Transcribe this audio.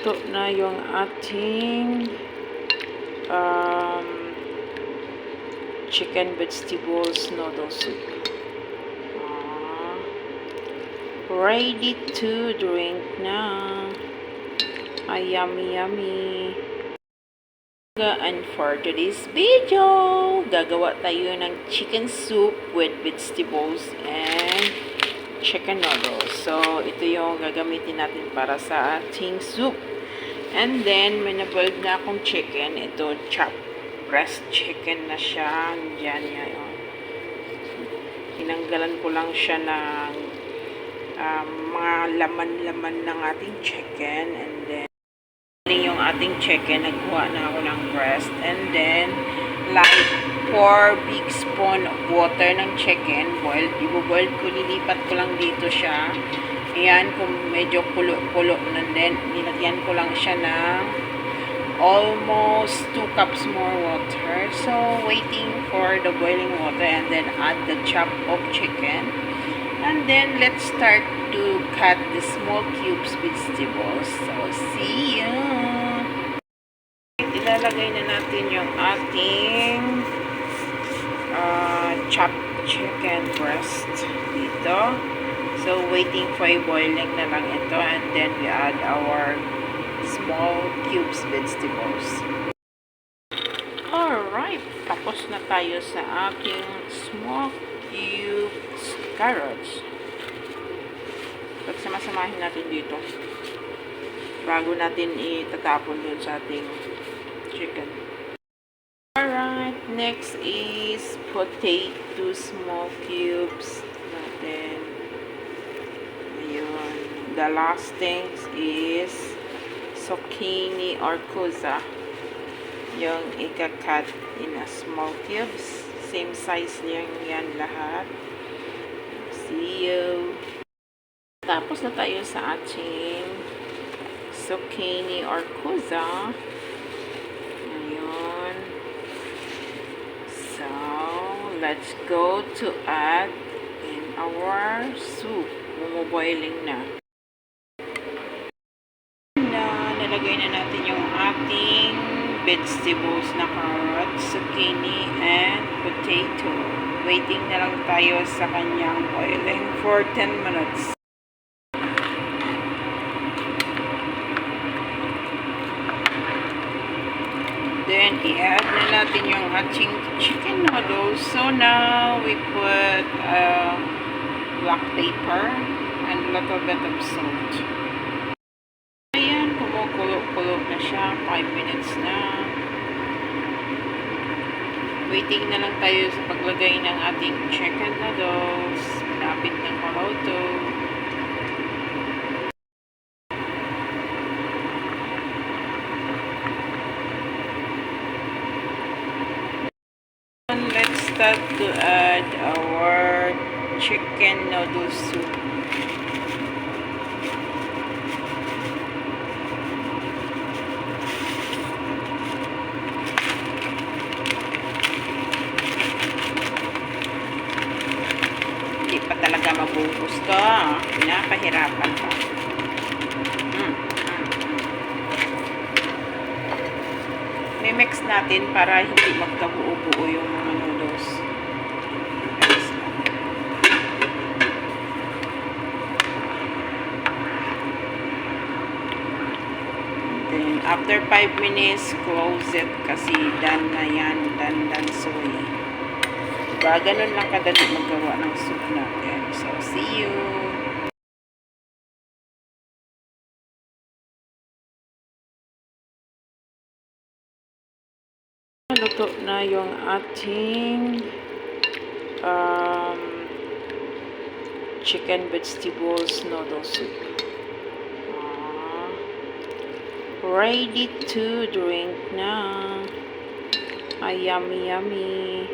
Luto na yung ating chicken vegetables noodle soup. Ready to drink na. Ay, yummy, yummy. And for today's video, gagawa tayo ng chicken soup with vegetables and chicken noodles. So, ito yung gagamitin natin para sa ating soup. And then, may naboiled na akong chicken. Ito, chopped breast chicken na siya. Diyan yan. Tinanggalan ko lang siya ng mga laman-laman ng ating chicken. And then, yung ating chicken, nagkuha na ako ng breast. And then, like 4 big spoon of water ng chicken, boiled. I-boiled ko, lilipat ko lang dito siya. Ayan, kung medyo kulo-kulo na din, nilagyan ko lang siya ng almost 2 cups more water. So, waiting for the boiling water and then add the chop of chicken. And then, let's start to cut the small cubes vegetables. So, see you! Ilalagay na natin yung ating chopped chicken breast dito. So, waiting for a boiling na lang ito. And then, we add our small cubes vegetables. Alright, tapos na tayo sa ating small cubes carrots. Pagsama-samahin natin dito bago natin itatapon dun sa ating chicken. Alright, next is potato small cubes natin. Ayun. The last thing is zucchini or kuza. Yung ika-cut in a small cubes. Same size lang yan lahat. See you. Tapos na tayo sa ating zucchini or kuza. Ayun. So, let's go to add in our soup. Bumuboiling na. Nalagay na natin yung ating vegetables na carrots, zucchini, and potato. Waiting na lang tayo sa kanyang boiling for 10 minutes. Then, i-add na natin yung ating chicken noodles. So, now, we put black pepper and a little bit of salt. Ayan, kumukulo-kulo na siya. 5 minutes na. Waiting na lang tayo sa paglagay ng ating chicken noodles. Malapit ng maluto. Let's start to add our chicken noodle soup. Hindi pa talaga mabuhos to. Pinapahirapan pa. Mix natin para hindi magkabuo-buo yung mga noodles. Then, after 5 minutes, close it kasi done na yan. Done soy. Diba? Ganun lang kadali magawa ng soup natin. So, see you! Luto na yung ating chicken vegetables noodle soup. Ready to drink na. Ay, yummy, yummy.